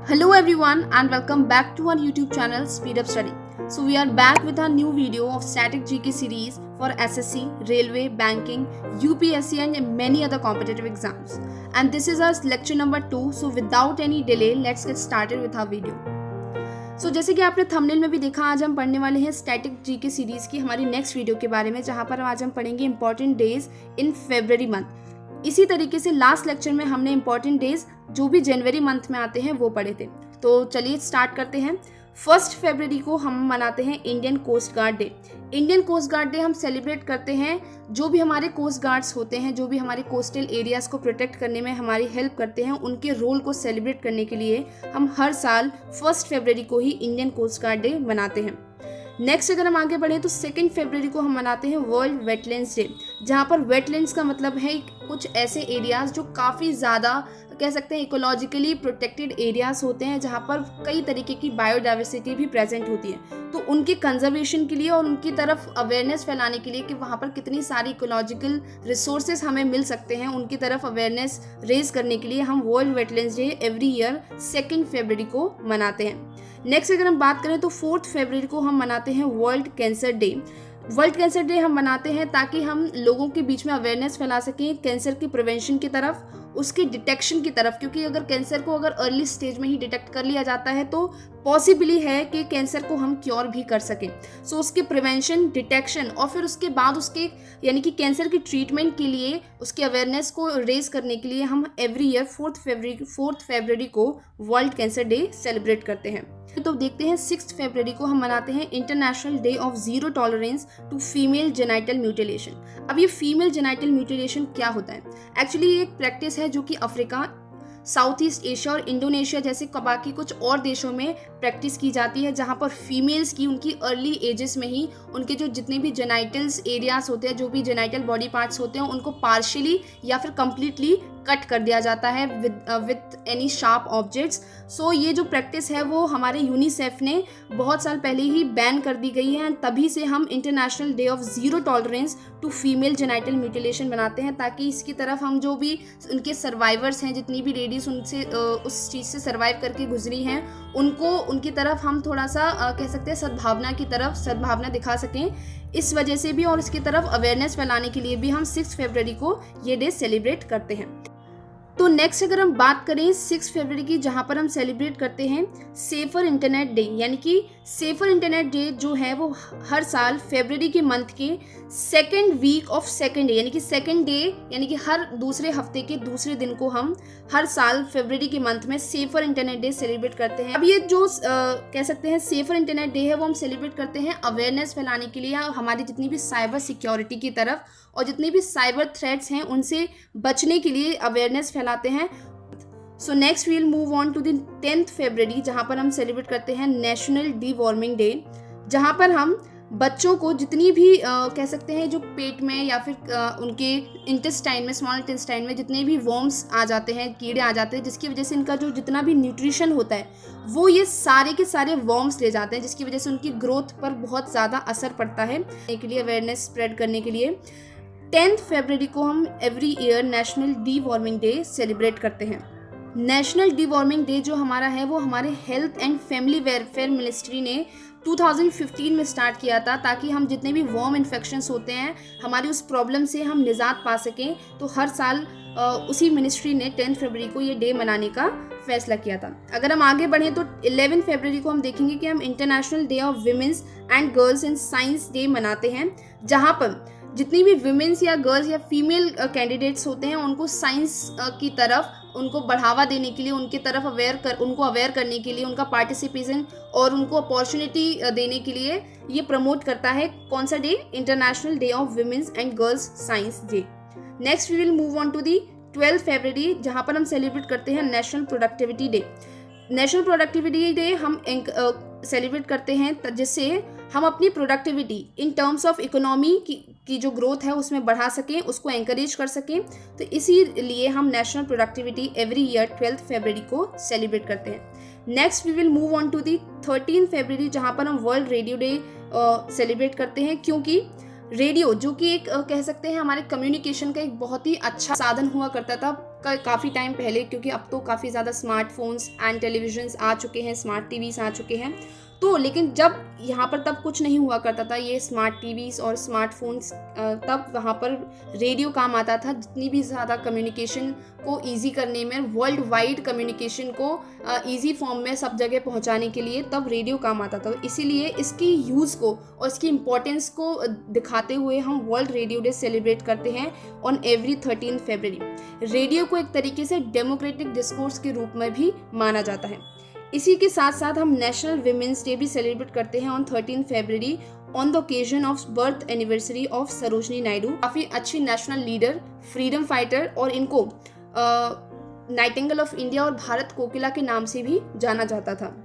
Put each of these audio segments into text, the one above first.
Hello everyone and welcome back to our YouTube channel Speed Up Study. So we are back with our new video of static GK series for SSC, Railway, Banking, UPSC and many other competitive exams. And this is our lecture number 2. So without any delay, let's get started with our video. So जैसे कि आपने thumbnail में भी देखा, आज हम पढ़ने वाले हैं स्टैटिक जीके सीरीज़ की हमारी नेक्स्ट वीडियो के बारे में, जहाँ पर आज हम पढ़ेंगे important days in February month. इसी तरीके से लास्ट लेक्चर में हमने इंपॉर्टेंट डेज जो भी जनवरी मंथ में आते हैं वो पढ़े थे। तो चलिए स्टार्ट करते हैं। 1 फरवरी को हम मनाते हैं Indian coast guard day. Indian coast guard day हम सेलिब्रेट करते हैं जो भी हमारे कोस्ट गार्ड्स होते हैं, जो भी हमारे कोस्टल एरियाज़ को प्रोटेक्ट करने में हमारी हेल्प करते हैं, उनके रोल को सेलिब्रेट करने के लिए हम हर साल 1 फरवरी को ही इंडियन कोस्ट गार्ड डे मनाते हैं। नेक्स्ट अगर हम आगे बढ़ें तो 2 फरवरी को हम मनाते हैं वर्ल्ड वेटलैंड्स डे, जहाँ पर वेटलैंड्स का मतलब है कुछ ऐसे एरियाज़ जो काफ़ी ज़्यादा कह सकते हैं इकोलॉजिकली प्रोटेक्टेड एरियाज़ होते हैं, जहाँ पर कई तरीके की बायोडाइवर्सिटी भी प्रेजेंट होती है। तो उनके कंजर्वेशन के लिए और उनकी तरफ अवेयरनेस फैलाने के लिए कि वहाँ पर कितनी सारी इकोलॉजिकल रिसोर्सेज हमें मिल सकते हैं, उनकी तरफ अवेयरनेस रेज करने के लिए हम world wetlands day every year 2 फरवरी को मनाते हैं। नेक्स्ट अगर हम बात करें तो 4 फरवरी को हम मनाते हैं world cancer day. World cancer day हम मनाते हैं ताकि हम लोगों के बीच में अवेयरनेस फैला सकें कैंसर की प्रिवेंशन की तरफ, उसके डिटेक्शन की तरफ, क्योंकि अगर कैंसर को अगर अर्ली स्टेज में ही डिटेक्ट कर लिया जाता है तो पॉसिबली है कि कैंसर को हम क्योर भी कर सकें। सो उसके प्रिवेंशन, डिटेक्शन और फिर उसके बाद उसके यानी कि कैंसर की ट्रीटमेंट के लिए उसकी अवेयरनेस को रेज करने के लिए हम एवरी ईयर 4 फरवरी को वर्ल्ड कैंसर डे सेलिब्रेट करते हैं। तो देखते हैं 6 फरवरी को हम मनाते हैं international day of zero tolerance to female genital mutilation. अब ये फीमेल जेनाइटल म्यूटिलेशन क्या होता है? एक्चुअली ये एक प्रैक्टिस है जो कि अफ्रीका, साउथ ईस्ट एशिया और इंडोनेशिया जैसे बाकी कुछ और देशों में प्रैक्टिस की जाती है, जहाँ पर फीमेल्स की उनकी अर्ली एजेस में ही उनके जो जितने भी जेनाइटल्स एरियाज होते हैं, जो भी जेनाइटल बॉडी पार्ट्स होते हैं, उनको पार्शियली या फिर कंप्लीटली कट कर दिया जाता है विद एनी शार्प ऑब्जेक्ट्स। सो ये जो प्रैक्टिस है वो हमारे यूनिसेफ ने बहुत साल पहले ही बैन कर दी गई है। तभी से हम international day of zero tolerance to female genital mutilation बनाते हैं, ताकि इसकी तरफ हम जो भी उनके सर्वाइवर्स हैं, जितनी भी लेडीज़ उनसे उस चीज़ से सर्वाइव करके गुजरी हैं, उनको उनकी तरफ हम थोड़ा सा कह सकते हैं सद्भावना दिखा सकें। इस वजह से भी और इसकी तरफ अवेयरनेस फैलाने के लिए भी हम 6 फरवरी को ये डे सेलिब्रेट करते हैं। तो नेक्स्ट अगर हम बात करें 6 फरवरी की, जहाँ पर हम सेलिब्रेट करते हैं सेफर इंटरनेट डे, यानी कि सेफर इंटरनेट डे जो है वो हर साल फरवरी के मंथ के 2nd week of 2nd day, यानी कि 2nd डे यानी कि हर दूसरे हफ्ते के दूसरे दिन को हम हर साल फरवरी के मंथ में सेफर इंटरनेट डे सेलिब्रेट करते हैं। अब ये जो कह सकते हैं सेफर इंटरनेट डे है वो हम सेलिब्रेट करते हैं अवेयरनेस फैलाने के लिए, हमारी जितनी भी साइबर सिक्योरिटी की तरफ और जितने भी साइबर थ्रेट्स हैं उनसे बचने के लिए अवेयरनेस फैलाते हैं। So next we will move on to the 10th February, जहाँ पर हम सेलिब्रेट करते हैं नेशनल डीवॉर्मिंग डे, जहाँ पर हम बच्चों को जितनी भी कह सकते हैं जो पेट में या फिर उनके इंटेस्टाइन में, स्मॉल इंटेस्टाइन में जितने भी वर्म्स आ जाते हैं, कीड़े आ जाते हैं, जिसकी वजह से इनका जो जितना भी न्यूट्रिशन होता है वो ये सारे के सारे वर्म्स ले जाते हैं, जिसकी वजह से उनकी ग्रोथ पर बहुत ज़्यादा असर पड़ता है। के लिए अवेयरनेस स्प्रेड करने के लिए 10th फरवरी को हम every year national deworming day celebrate करते हैं। नेशनल डीवॉर्मिंग डे जो हमारा है वो हमारे health and family welfare ministry ने 2015 में स्टार्ट किया था, ताकि हम जितने भी वर्म इन्फेक्शंस होते हैं हमारी उस प्रॉब्लम से हम निजात पा सकें। तो हर साल उसी मिनिस्ट्री ने 10 फरवरी को ये डे मनाने का फैसला किया था। अगर हम आगे बढ़ें तो 11 फरवरी को हम देखेंगे कि हम international day of women's and girls in science day मनाते हैं, जहाँ पर जितनी भी विमेंस या गर्ल्स या फीमेल कैंडिडेट्स होते हैं उनको साइंस की तरफ उनको बढ़ावा देने के लिए, उनकी तरफ उनको अवेयर करने के लिए, उनका पार्टिसिपेशन और उनको अपॉर्चुनिटी देने के लिए ये प्रमोट करता है। कौन सा day? International day of women's and girls science day. Next we will move on to the 12 February, जहाँ पर हम सेलिब्रेट करते हैं national productivity day. National productivity day हम सेलिब्रेट करते हैं जिससे हम अपनी productivity in terms of economy की जो ग्रोथ है उसमें बढ़ा सकें, उसको एंकरेज कर सकें। तो इसीलिए हम national productivity every year 12 February को सेलिब्रेट करते हैं। Next we will move on to the 13 February, जहाँ पर हम वर्ल्ड रेडियो डे सेलिब्रेट करते हैं, क्योंकि रेडियो जो कि एक कह सकते हैं हमारे कम्युनिकेशन का एक बहुत ही अच्छा साधन हुआ करता था काफ़ी टाइम पहले, क्योंकि अब तो काफ़ी ज़्यादा स्मार्टफोन्स एंड टेलीविजन्स आ चुके हैं, स्मार्ट टीवीज़ आ चुके हैं। तो लेकिन जब यहाँ पर तब कुछ नहीं हुआ करता था, ये स्मार्ट टीवीज़ और स्मार्टफोन्स, तब वहाँ पर रेडियो काम आता था। जितनी भी ज़्यादा कम्युनिकेशन को ईज़ी करने में, वर्ल्ड वाइड कम्युनिकेशन को ईज़ी फॉर्म में सब जगह पहुँचाने के लिए तब रेडियो काम आता था। इसीलिए इसकी यूज़ को और इसकी इम्पोर्टेंस को दिखाते हुए हम वर्ल्ड रेडियो डे सेलिब्रेट करते हैं ऑन एवरी 13 फरवरी। रेडियो को एक तरीके से डेमोक्रेटिक डिस्कोर्स के रूप में भी माना जाता है। इसी के साथ साथ हम नेशनल विमेंस डे भी सेलिब्रेट करते हैं on 13 February on the occasion of birth anniversary of Sarojini Naidu. काफ़ी अच्छी नेशनल लीडर, फ्रीडम फाइटर, और इनको नाइटिंगेल ऑफ इंडिया और भारत कोकिला के नाम से भी जाना जाता था।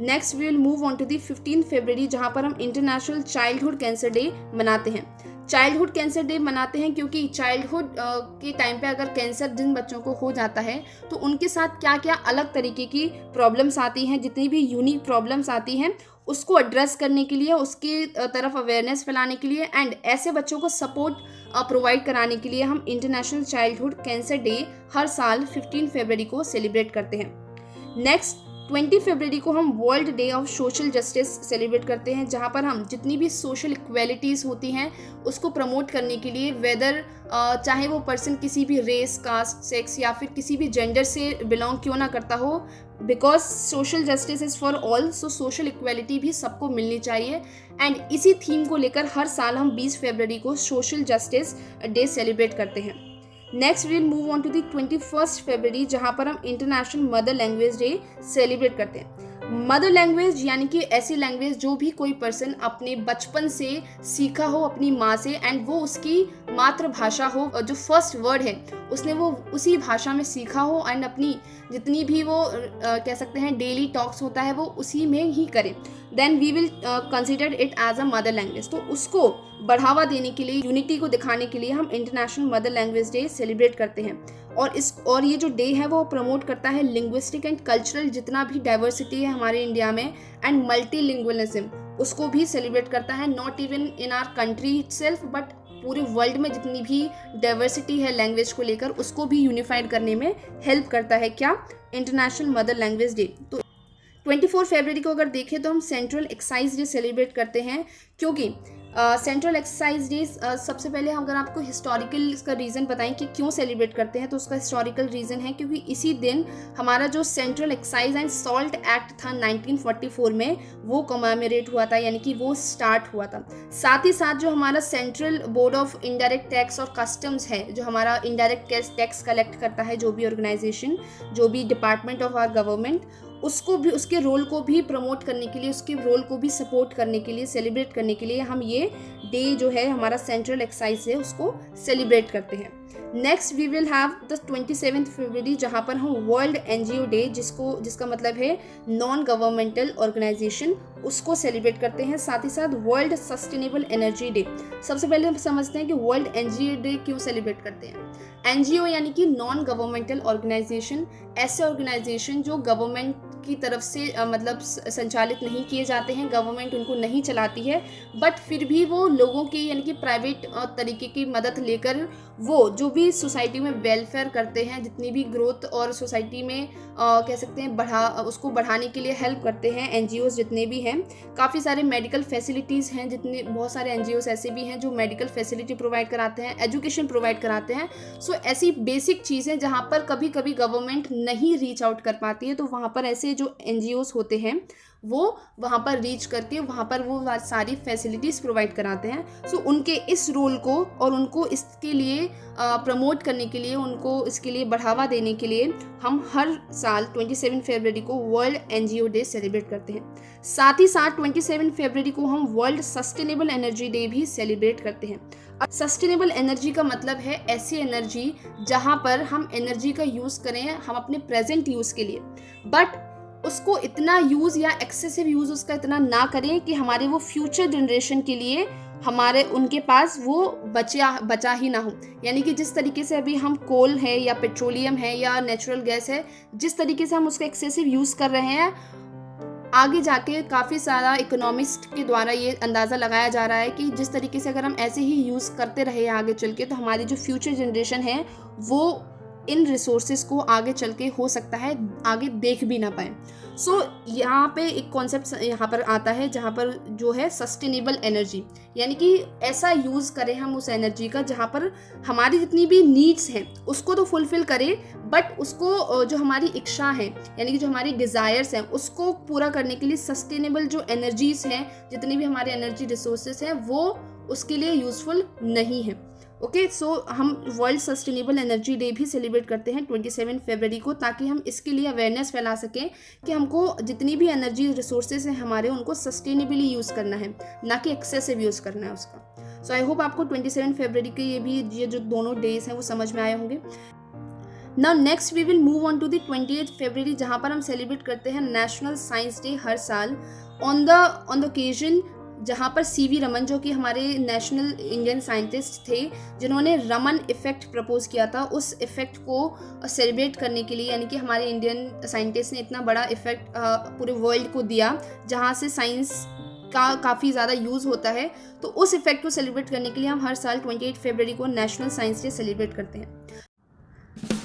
Next we will move on to the 15 February, जहाँ पर हम इंटरनेशनल चाइल्डहुड कैंसर डे मनाते हैं। चाइल्डहुड कैंसर डे मनाते हैं क्योंकि चाइल्डहुड के टाइम पे अगर कैंसर जिन बच्चों को हो जाता है तो उनके साथ क्या क्या अलग तरीके की प्रॉब्लम्स आती हैं, जितनी भी यूनिक प्रॉब्लम्स आती हैं उसको एड्रेस करने के लिए, उसकी तरफ अवेयरनेस फैलाने के लिए एंड ऐसे बच्चों को सपोर्ट प्रोवाइड कराने के लिए हम इंटरनेशनल चाइल्डहुड कैंसर डे हर साल 15 फरवरी को सेलिब्रेट करते हैं। नेक्स्ट 20 फरवरी को हम world day of social justice celebrate करते हैं, जहाँ पर हम जितनी भी सोशल इक्वेलिटीज़ होती हैं उसको प्रमोट करने के लिए, वेदर चाहे वो पर्सन किसी भी रेस, कास्ट, सेक्स या फिर किसी भी जेंडर से बिलोंग क्यों ना करता हो, because social justice is for all, so social equality भी सबको मिलनी चाहिए। एंड इसी थीम को लेकर हर साल हम 20 फरवरी को सोशल जस्टिस डे सेलिब्रेट करते हैं। Next will move on to the 21 February, जहाँ पर हम international mother language day celebrate करते हैं। मदर लैंग्वेज यानी कि ऐसी लैंग्वेज जो भी कोई पर्सन अपने बचपन से सीखा हो अपनी माँ से, एंड वो उसकी मातृभाषा हो, जो फर्स्ट वर्ड है उसने वो उसी भाषा में सीखा हो एंड अपनी जितनी भी वो कह सकते हैं डेली टॉक्स होता है वो उसी में ही करे, then we will consider it as a mother language. तो उसको बढ़ावा देने के लिए, यूनिटी को दिखाने के लिए हम international mother language day celebrate करते हैं। और ये जो डे है वो प्रमोट करता है लिंग्विस्टिक एंड कल्चरल जितना भी डाइवर्सिटी है हमारे इंडिया में एंड मल्टीलिंगुअलिज्म, उसको भी सेलिब्रेट करता है, not even in our country itself but पूरे वर्ल्ड में जितनी भी डाइवर्सिटी है लैंग्वेज को लेकर उसको भी यूनिफाइड करने में हेल्प करता है क्या, इंटरनेशनल मदर लैंग्वेज डे। तो 24 फरवरी को अगर देखें तो हम सेंट्रल एक्साइज डे सेलिब्रेट करते हैं, क्योंकि सेंट्रल एक्साइज डे सबसे पहले अगर आपको हिस्टोरिकल इसका रीज़न बताएं कि क्यों सेलिब्रेट करते हैं, तो उसका हिस्टोरिकल रीज़न है क्योंकि इसी दिन हमारा जो central excise and salt act था 1944 में वो कमेमोरेट हुआ था, यानी कि वो स्टार्ट हुआ था। साथ ही साथ जो हमारा central board of indirect tax और कस्टम्स है, जो हमारा इनडायरेक्ट टैक्स कलेक्ट करता है, जो भी ऑर्गेनाइजेशन, जो भी डिपार्टमेंट ऑफ आवर गवर्नमेंट, उसको भी, उसके रोल को भी प्रमोट करने के लिए, उसके रोल को भी सपोर्ट करने के लिए, सेलिब्रेट करने के लिए हम ये डे जो है हमारा सेंट्रल एक्साइज है उसको सेलिब्रेट करते हैं। Next we will have the 27 February, जहाँ पर हम वर्ल्ड एनजीओ डे, जिसका मतलब है नॉन गवर्नमेंटल ऑर्गेनाइजेशन, उसको सेलिब्रेट करते हैं। साथ ही साथ वर्ल्ड सस्टेनेबल एनर्जी डे। सबसे पहले हम समझते हैं कि वर्ल्ड एनजीओ डे क्यों सेलिब्रेट करते हैं। एनजीओ यानी कि नॉन गवर्नमेंटल ऑर्गेनाइजेशन, ऐसे ऑर्गेनाइजेशन जो गवर्नमेंट की तरफ से मतलब संचालित नहीं किए जाते हैं, गवर्नमेंट उनको नहीं चलाती है, बट फिर भी वो लोगों की यानी कि प्राइवेट तरीके की मदद लेकर वो जो भी सोसाइटी में वेलफेयर करते हैं, जितनी भी ग्रोथ और सोसाइटी में कह सकते हैं उसको बढ़ाने के लिए हेल्प करते हैं। एनजीओज जितने भी हैं, काफ़ी सारे मेडिकल फैसिलिटीज़ हैं, जितने बहुत सारे एनजीओज ऐसे भी हैं जो मेडिकल फैसिलिटी प्रोवाइड कराते हैं, एजुकेशन प्रोवाइड कराते हैं। सो ऐसी बेसिक चीज़ें जहाँ पर कभी कभी गवर्नमेंट नहीं रीच आउट कर पाती है, तो वहाँ पर ऐसे जो एनजीओज होते हैं वो वहाँ पर रीच करके वहाँ पर वो सारी फैसिलिटीज़ प्रोवाइड कराते हैं। सो उनके इस रोल को और उनको इसके लिए प्रमोट करने के लिए, उनको इसके लिए बढ़ावा देने के लिए हम हर साल 27 फरवरी को वर्ल्ड एनजीओ डे सेलिब्रेट करते हैं। साथ ही साथ 27 फरवरी को हम वर्ल्ड सस्टेनेबल एनर्जी डे भी सेलिब्रेट करते हैं। सस्टेनेबल एनर्जी का मतलब है ऐसी एनर्जी जहाँ पर हम एनर्जी का यूज़ करें हम अपने प्रेजेंट यूज़ के लिए, बट उसको इतना यूज़ या एक्सेसिव यूज़ उसका इतना ना करें कि हमारे वो फ्यूचर जनरेशन के लिए हमारे उनके पास वो बचा ही ना हो। यानी कि जिस तरीके से अभी हम कोल है या पेट्रोलियम है या नेचुरल गैस है, जिस तरीके से हम उसका एक्सेसिव यूज़ कर रहे हैं, आगे जाके काफ़ी सारा इकोनॉमिस्ट के द्वारा ये अंदाज़ा लगाया जा रहा है कि जिस तरीके से अगर हम ऐसे ही यूज़ करते रहे आगे चल के, तो हमारी जो फ्यूचर जनरेशन है वो इन रिसोर्सेज को आगे चल के हो सकता है आगे देख भी ना पाए। सो यहाँ पे एक कॉन्सेप्ट यहाँ पर आता है जहाँ पर जो है सस्टेनेबल एनर्जी, यानी कि ऐसा यूज़ करें हम उस एनर्जी का जहाँ पर हमारी जितनी भी नीड्स हैं उसको तो फुलफ़िल करें, बट उसको जो हमारी इच्छा है यानी कि जो हमारी डिज़ायर्स हैं उसको पूरा करने के लिए सस्टेनेबल जो एनर्जीज़ हैं, जितनी भी हमारे एनर्जी रिसोर्सेज हैं वो उसके लिए यूज़फुल नहीं है। ओके, सो हम वर्ल्ड सस्टेनेबल एनर्जी डे भी सेलिब्रेट करते हैं 27 फरवरी को, ताकि हम इसके लिए अवेयरनेस फैला सकें कि हमको जितनी भी एनर्जी रिसोर्सेज हैं हमारे उनको सस्टेनेबली यूज़ करना है, ना कि एक्सेसिव यूज़ करना है उसका। सो आई होप आपको 27 फरवरी के ये जो दोनों डेज हैं वो समझ में आए होंगे। Now next we will move on to the 28 February, जहाँ पर हम सेलिब्रेट करते हैं नेशनल साइंस डे हर साल ऑन द ओकेजन, जहाँ पर सीवी रमन जो कि हमारे नेशनल इंडियन साइंटिस्ट थे जिन्होंने रमन इफ़ेक्ट प्रपोज किया था, उस इफ़ेक्ट को सेलिब्रेट करने के लिए, यानी कि हमारे इंडियन साइंटिस्ट ने इतना बड़ा इफ़ेक्ट पूरे वर्ल्ड को दिया जहाँ से साइंस का काफ़ी ज़्यादा यूज़ होता है, तो उस इफ़ेक्ट को सेलिब्रेट करने के लिए हम हर साल 28 फरवरी को नेशनल साइंस डे सेलिब्रेट करते हैं।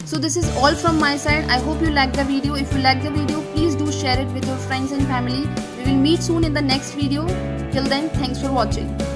So this is all from my side. I hope you like the video. If you like the video, please do share it with your friends and family. We will meet soon in the next video. Till then, thanks for watching.